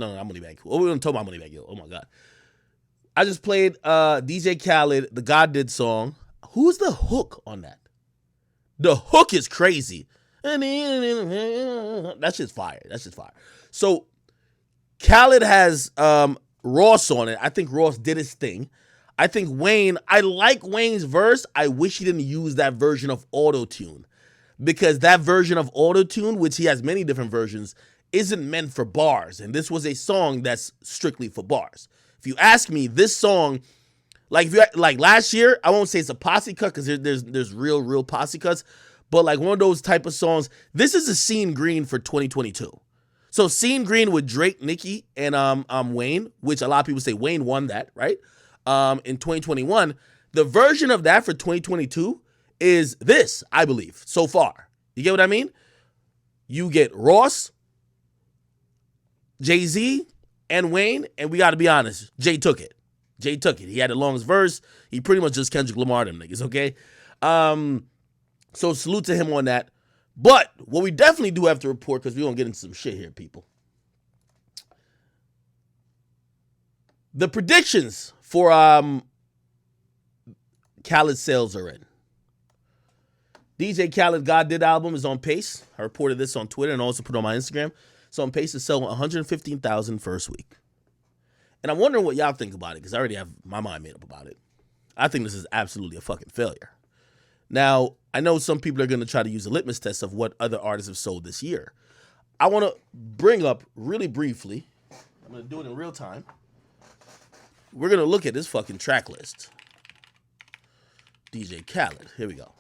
No, not Moneybag Yo. Oh, we don't talk about Moneybag Yo. Oh my god. I just played DJ Khaled, the God Did song. Who's the hook on that? The hook is crazy. That's just fire. That's just fire. So Khaled has Ross on it. I think Ross did his thing. I think Wayne, I like Wayne's verse. I wish he didn't use that version of auto-tune, because that version of auto-tune, which he has many different versions, isn't meant for bars. And this was a song that's strictly for bars. If you ask me, this song, like if you like last year, I won't say it's a posse cut because there's real posse cuts, but like one of those type of songs. This is a Scene Green for 2022. So Scene Green with Drake, Nicki, and Wayne, which a lot of people say Wayne won that, right? In 2021, the version of that for 2022 is this, I believe, so far. You get what I mean? You get Ross, Jay-Z, and Wayne, and we got to be honest, Jay took it. Jay took it. He had the longest verse. He pretty much just Kendrick Lamar them niggas, okay? So salute to him on that. But what we definitely do have to report, because we're going to get into some shit here, people. The predictions for Khaled sales are in. DJ Khaled God Did album is on pace. I reported this on Twitter and also put it on my Instagram. It's on pace to sell 115,000 first week. And I'm wondering what y'all think about it, because I already have my mind made up about it. I think this is absolutely a fucking failure. Now, I know some people are going to try to use a litmus test of what other artists have sold this year. I want to bring up really briefly, I'm going to do it in real time. We're going to look at this fucking track list. DJ Khaled. Here we go.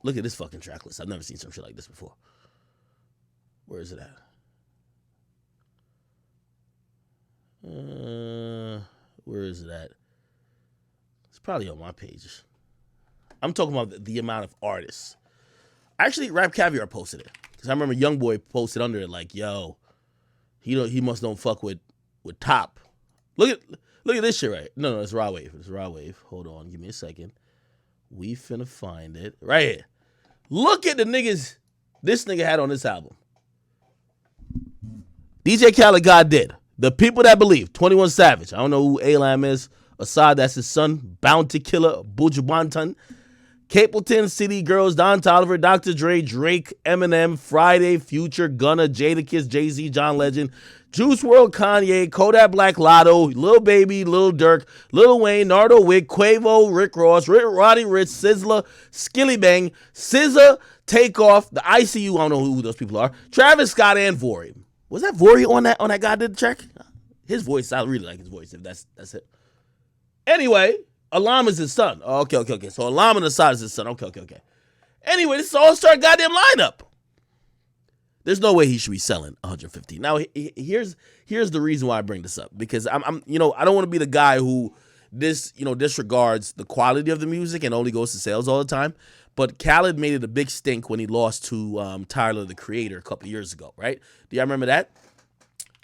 Look at this fucking track list. I've never seen some shit like this before. Where is it at? Where is it at? It's probably on my page. I'm talking about the amount of artists. Actually, Rap Caviar posted it. Because I remember YoungBoy posted under it like, yo, he must don't fuck with Top. Look at this shit, right? No, it's Raw Wave. It's Raw Wave. Hold on, give me a second. We finna find it. Right here. Look at the niggas this nigga had on this album. DJ Khaled God Did. The People That Believe. 21 Savage. I don't know who A-Lam is. Assad, that's his son. Bounty Killer. Buju Banton. Capleton, City Girls, Don Toliver, Dr. Dre, Drake, Eminem, Friday, Future, Gunna, Jadakiss, Jay-Z, John Legend, Juice WRLD, Kanye, Kodak Black, Lotto, Lil Baby, Lil Durk, Lil Wayne, Nardo Wick, Quavo, Rick Ross, Roddy Ricch, Sizzla, Skilly Bang, SZA, Takeoff, the ICU, I don't know who those people are, Travis Scott, and Vori. Was that Vori on that God Did track? His voice, I really like his voice, if that's it. Anyway, Alam is his son. Oh, okay. So Alam and Assad is his son. Okay. Anyway, this is an all-star goddamn lineup. There's no way he should be selling 115. Now, here's the reason why I bring this up, because I'm I don't want to be the guy who disregards the quality of the music and only goes to sales all the time. But Khaled made it a big stink when he lost to Tyler, the Creator, a couple years ago, right? Do y'all remember that?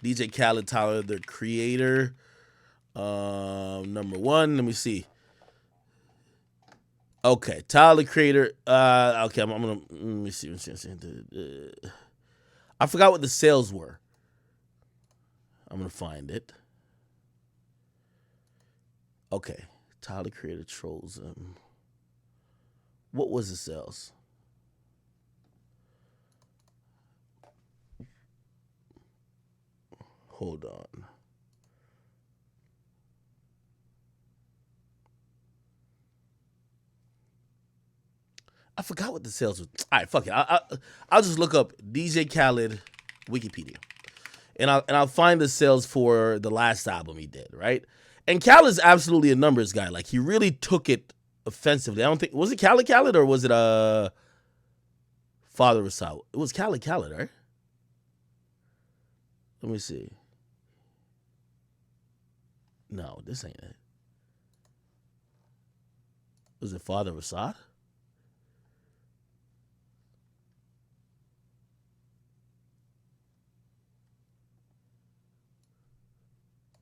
DJ Khaled, Tyler, the Creator. Number one, let me see. Okay, Tyler, the Creator. Okay, I'm gonna let me see. I forgot what the sales were. I'm gonna find it. Okay, Tyler, the Creator trolls him. What was the sales? Hold on. I forgot what the sales was. All right, fuck it. I'll just look up DJ Khaled Wikipedia, and I'll find the sales for the last album he did, right? And Khaled's absolutely a numbers guy. Like, he really took it offensively. I don't think, was it Khaled or was it Father Rasal? It was Khaled, right? Let me see. No, this ain't it. Was it Father Rasad?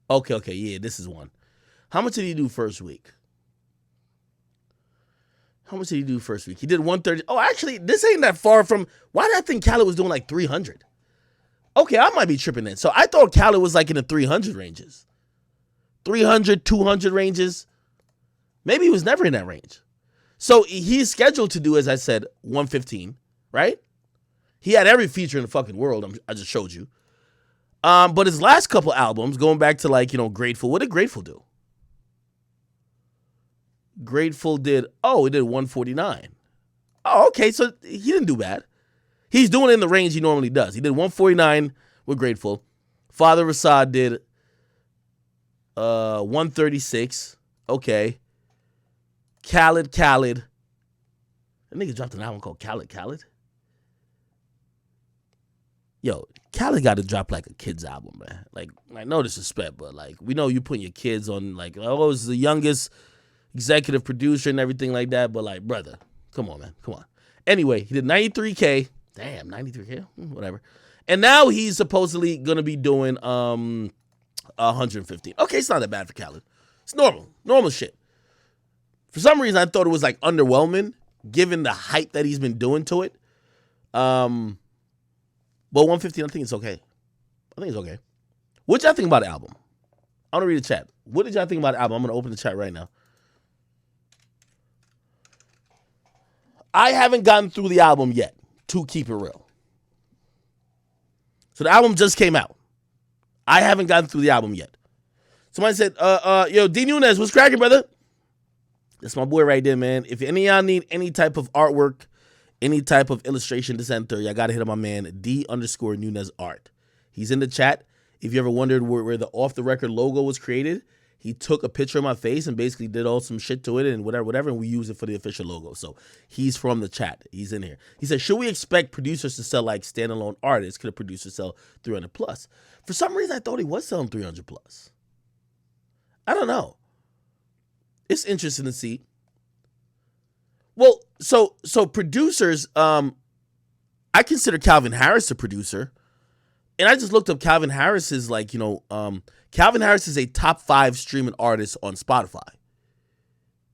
Okay, yeah, this is one. How much did he do first week? He did 130. Oh, actually, this ain't that far from. Why did I think Khaled was doing like 300? Okay, I might be tripping then. So I thought Khaled was like in the 300 ranges. 300, 200 ranges. Maybe he was never in that range. So he's scheduled to do, as I said, 115, right? He had every feature in the fucking world. I just showed you. But his last couple albums, going back to like, Grateful, what did Grateful do? Grateful did, it did 149. Oh, okay, so he didn't do bad. He's doing it in the range he normally does. He did 149 with Grateful. Father Rasad did 136. Okay. Khaled. That nigga dropped an album called Khaled. Yo, Khaled got to drop like a kid's album, man. Like no disrespect, but like we know you putting your kids on like, it's the youngest executive producer and everything like that, but like, brother, come on, man. Come on. Anyway, he did 93K. Damn, 93K, whatever. And now he's supposedly going to be doing 115. Okay, it's not that bad for Khaled. It's normal shit. For some reason, I thought it was like underwhelming, given the hype that he's been doing to it. But 115, I think it's okay. What y'all think about the album? I want to read the chat. What did y'all think about the album? I'm going to open the chat right now. I haven't gotten through the album yet, to keep it real. So the album just came out. I haven't gotten through the album yet. Somebody said, yo, D Nunez, what's cracking, brother? That's my boy right there, man. If any of y'all need any type of artwork, any type of illustration to send through, y'all got to hit up my man, D_Nunez Art. He's in the chat. If you ever wondered where the Off the Record logo was created, he took a picture of my face and basically did all some shit to it and whatever, and we use it for the official logo. So he's from the chat. He's in here. He said, should we expect producers to sell like standalone artists? Could a producer sell 300 plus? For some reason, I thought he was selling 300 plus. I don't know. It's interesting to see. Well, so producers, I consider Calvin Harris a producer. And I just looked up Calvin Harris's, Calvin Harris is a top 5 streaming artist on Spotify.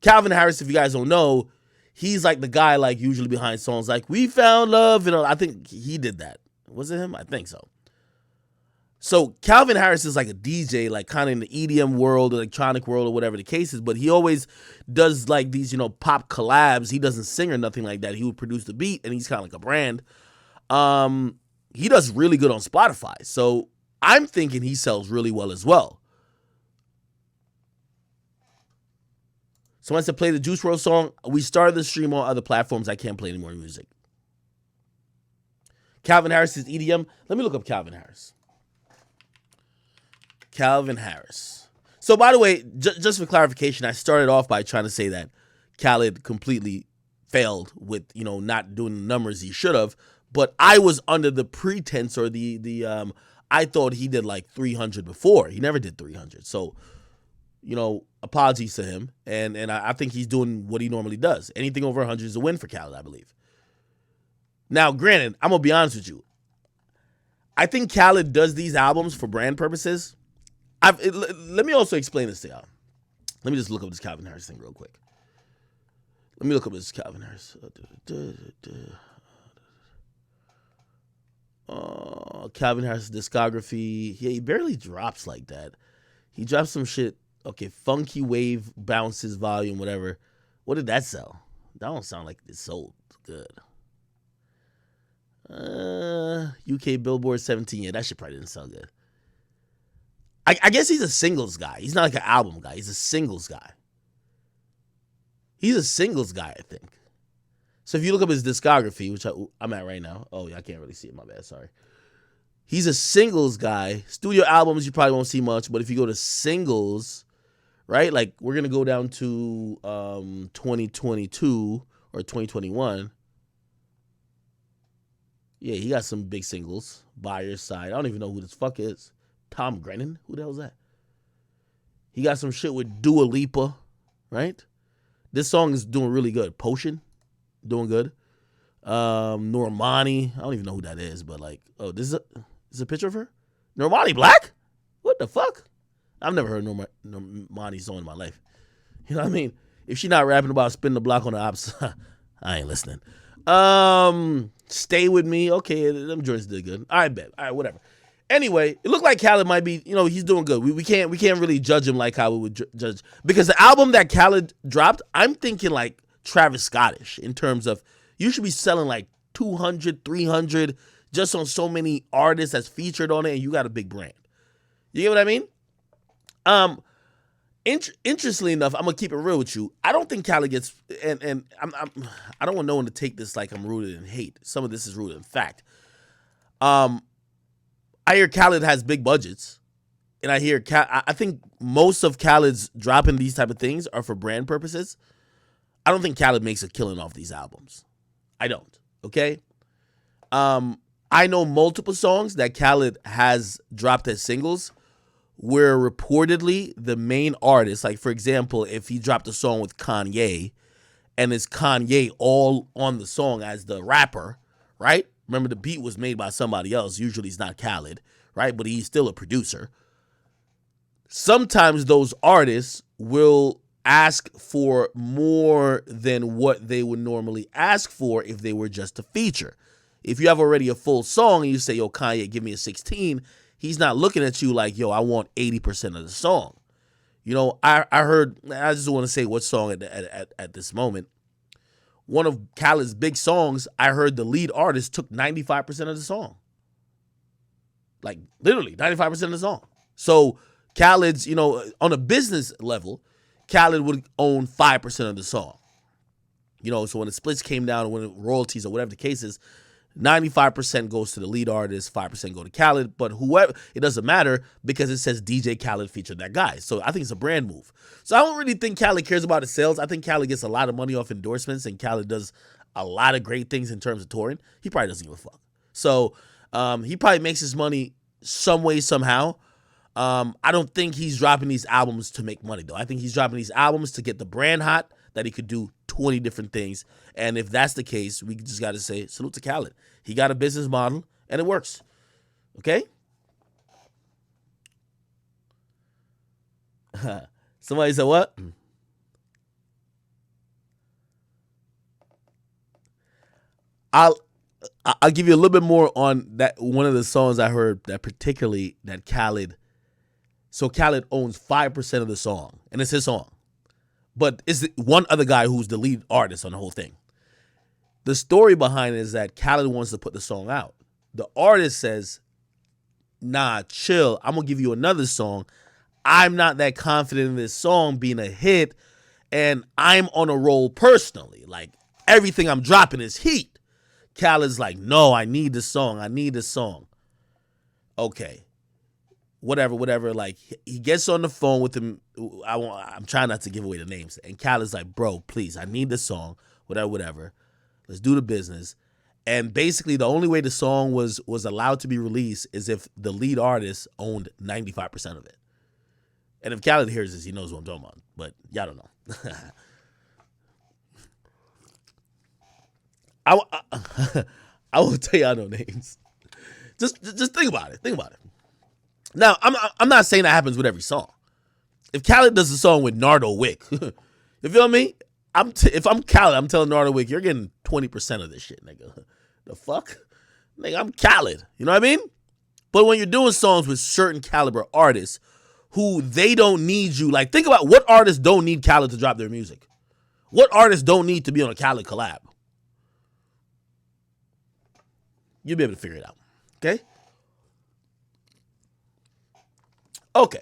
Calvin Harris, if you guys don't know, he's like the guy like usually behind songs like We Found Love. I think he did that. Was it him? I think so. So Calvin Harris is like a DJ, like kind of in the EDM world, electronic world, or whatever the case is. But he always does like these, pop collabs. He doesn't sing or nothing like that. He would produce the beat, and he's kind of like a brand. He does really good on Spotify. So I'm thinking he sells really well as well. Someone said play the Juice WRLD song. We started the stream on other platforms. I can't play any more music. Calvin Harris is EDM. Let me look up Calvin Harris. Calvin Harris. So by the way, just for clarification, I started off by trying to say that Khaled completely failed with, not doing the numbers he should have. But I was under the pretense or I thought he did like 300 before. He never did 300. So, apologies to him. And I think he's doing what he normally does. Anything over 100 is a win for Khaled, I believe. Now, granted, I'm going to be honest with you. I think Khaled does these albums for brand purposes. Let me also explain this to y'all. Let me just look up this Calvin Harris thing real quick. Let me look up this Calvin Harris. Calvin Harris discography. Yeah, he barely drops like that. He drops some shit. Okay, Funky Wave Bounces Volume, whatever. What did that sell? That don't sound like it sold good. UK Billboard 17. Yeah, that shit probably didn't sell good. I guess he's a singles guy. He's not like an album guy. He's a singles guy. I think. So if you look up his discography, which I'm at right now. Oh, yeah, I can't really see it. My bad. Sorry. He's a singles guy. Studio albums, you probably won't see much. But if you go to singles, right? Like, we're going to go down to 2022 or 2021. Yeah, he got some big singles. By Your Side. I don't even know who this fuck is. Tom Grennan? Who the hell is that? He got some shit with Dua Lipa, right? This song is doing really good. Potion, doing good. Normani, I don't even know who that is, but like, oh, this is a picture of her? Normani Black? What the fuck? I've never heard Normani song in my life. You know what I mean? If she not rapping about spinning the block on the ops, I ain't listening. Stay With Me. Okay, them joints did good. I bet. All right, whatever. Anyway, it looked like Khaled might be, he's doing good. We can't really judge him like how we would judge, because the album that Khaled dropped, I'm thinking like Travis Scottish in terms of you should be selling like 200, 300 just on so many artists that's featured on it, and you got a big brand. You get what I mean? Interestingly enough, I'm gonna keep it real with you. I don't think Khaled gets, and I don't want no one to take this like I'm rooted in hate. Some of this is rooted in fact. I hear Khaled has big budgets, and I hear I think most of Khaled's dropping these type of things are for brand purposes. I don't think Khaled makes a killing off these albums. I don't. Okay. I know multiple songs that Khaled has dropped as singles where reportedly the main artist, like for example, if he dropped a song with Kanye and it's Kanye all on the song as the rapper, right? Remember, the beat was made by somebody else. Usually it's not Khaled, right? But he's still a producer. Sometimes those artists will ask for more than what they would normally ask for if they were just a feature. If you have already a full song and you say, yo, Kanye, give me a 16, he's not looking at you like, yo, I want 80% of the song. I heard, I just want to say what song at this moment. One of Khaled's big songs, I heard the lead artist took 95% of the song. Like, literally, 95% of the song. So, Khaled's, on a business level, Khaled would own 5% of the song. So when the splits came down, when royalties or whatever the case is, 95% goes to the lead artist, 5% go to Khaled, but whoever, it doesn't matter because it says DJ Khaled featured that guy. So I think it's a brand move. So I don't really think Khaled cares about his sales. I think Khaled gets a lot of money off endorsements, and Khaled does a lot of great things in terms of touring. He probably doesn't give a fuck. So he probably makes his money some way, somehow. I don't think he's dropping these albums to make money, though. I think he's dropping these albums to get the brand hot, that he could do 20 different things. And if that's the case, we just got to say salute to Khaled. He got a business model, and it works. Okay? Somebody said what? I'll give you a little bit more on that. One of the songs I heard that particularly that Khaled. So Khaled owns 5% of the song, and it's his song. But it's one other guy who's the lead artist on the whole thing. The story behind it is that Khaled wants to put the song out. The artist says, nah, chill. I'm going to give you another song. I'm not that confident in this song being a hit, and I'm on a roll personally. Like, everything I'm dropping is heat. Khaled's like, no, I need the song. I need the song. Okay. Whatever. Like, he gets on the phone with him. I'm trying not to give away the names. And Khaled's like, bro, please, I need the song. Whatever. Let's do the business. And basically, the only way the song was allowed to be released is if the lead artist owned 95% of it. And if Khaled hears this, he knows what I'm talking about. But y'all don't know. I won't tell y'all no names. Just think about it. Think about it. Now, I'm not saying that happens with every song. If Khaled does a song with Nardo Wick, you feel me? If I'm Khaled, I'm telling Nardo Wick, you're getting 20% of this shit, nigga. The fuck? Nigga, I'm Khaled. You know what I mean? But when you're doing songs with certain caliber artists who they don't need you, like, think about what artists don't need Khaled to drop their music. What artists don't need to be on a Khaled collab? You'll be able to figure it out. Okay? Okay.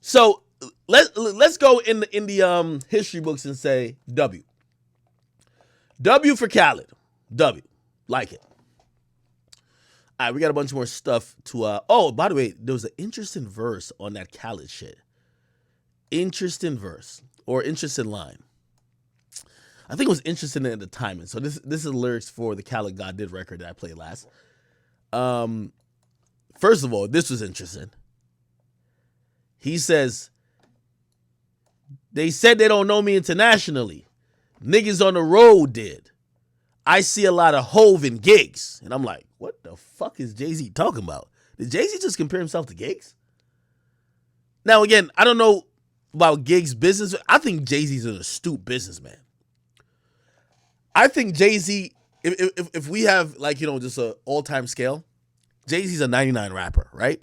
So let's go in the history books and say W. W for Khaled. W. Like it. All right, we got a bunch more stuff to oh, by the way, there was an interesting verse on that Khaled shit. Interesting verse or interesting line. I think it was interesting in the timing. So this is lyrics for the Khaled God Did record that I played last. First of all, this was interesting. He says, they said they don't know me internationally. Niggas on the road did. I see a lot of Hove in gigs. And I'm like, what the fuck is Jay-Z talking about? Did Jay-Z just compare himself to gigs? Now, again, I don't know about gigs business. I think Jay-Z's an astute businessman. I think Jay-Z, if we have, like, just an all-time scale, Jay-Z's a 99 rapper, right?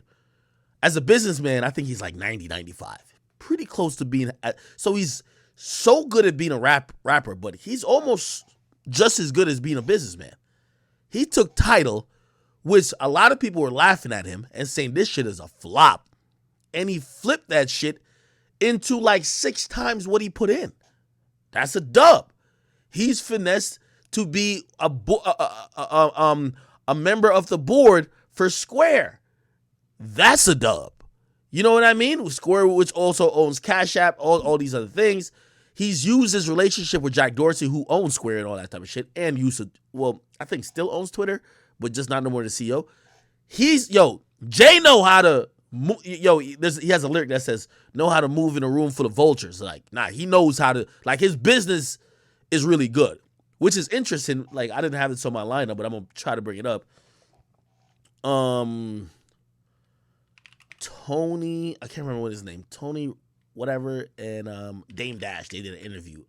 As a businessman, I think he's like 90, 95. Pretty close to being. So he's so good at being a rapper, but he's almost just as good as being a businessman. He took Tidal, which a lot of people were laughing at him and saying this shit is a flop. And he flipped that shit into like 6 times what he put in. That's a dub. He's finessed to be a member of the board for Square. That's a dub. You know what I mean? Square, which also owns Cash App, all these other things. He's used his relationship with Jack Dorsey, who owns Square and all that type of shit, and I think still owns Twitter, but just not no more the CEO. Jay know how to, he has a lyric that says, know how to move in a room full of vultures. Like, nah, he knows how to, like, his business is really good, which is interesting. Like, I didn't have this on my lineup, but I'm going to try to bring it up. Tony, I can't remember what his name, Tony whatever, and Dame Dash, they did an interview